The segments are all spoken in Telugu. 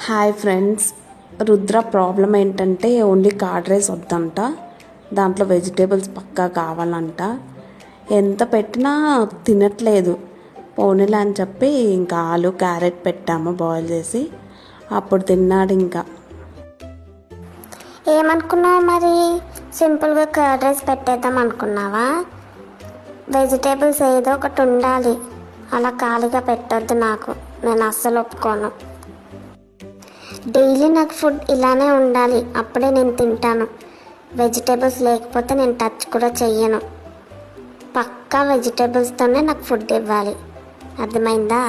హాయ్ ఫ్రెండ్స్, రుద్ర ప్రాబ్లం ఏంటంటే ఓన్లీ కర్డ్ రైస్ వద్దంట, దాంట్లో వెజిటేబుల్స్ పక్కా కావాలంట. ఎంత పెట్టినా తినట్లేదు. పోనీలే అని చెప్పి ఇంకా ఆలు క్యారెట్ పెట్టాము బాయిల్ చేసి, అప్పుడు తిన్నాడు. ఇంకా ఏమనుకున్నావు మరి? సింపుల్గా కర్డ్ రైస్ పెట్టేద్దాం అనుకున్నావా? వెజిటేబుల్స్ ఏదో ఒకటి ఉండాలి, అలా ఖాళీగా పెట్టొద్దు. నేను అస్సలు ఒప్పుకోను. డైలీ నాకు ఫుడ్ ఇలానే ఉండాలి, అప్పుడే నేను తింటాను. వెజిటేబుల్స్ లేకపోతే నేను టచ్ కూడా చెయ్యను. పక్కా వెజిటేబుల్స్తోనే నాకు ఫుడ్ ఇవ్వాలి, అర్థమైందా?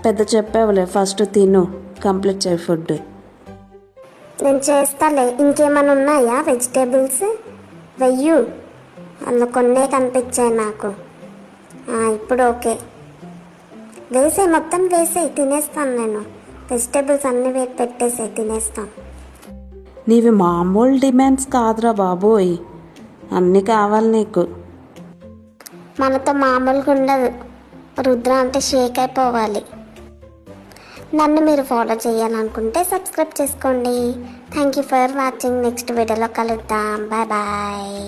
పెద్ద చెప్పావులే, ఫస్ట్ తిను, కంప్లీట్ చేయి ఫుడ్. నేను చేస్తాలే. ఇంకేమైనా ఉన్నాయా వెజిటేబుల్స్? వెయ్యు, అందులో కొన్నే కనిపించాయి నాకు. ఇప్పుడు ఓకే, వేసేయి, మొత్తం వేసేయి, తినేస్తాను. నేను వెజిటేబుల్స్ అన్నీ పెట్టేసి తినేస్తాను. నీవి మామూలు డిమాండ్స్ కాదురా బాబోయ్, అన్నీ కావాలి నీకు. మనతో మామూలుగా ఉండదు. రుద్ర అంటే షేక్ అయిపోవాలి. నన్ను మీరు ఫాలో చేయాలనుకుంటే సబ్స్క్రైబ్ చేసుకోండి. Thank you for watching. Next వీడియోలో కలుద్దాం. Bye bye.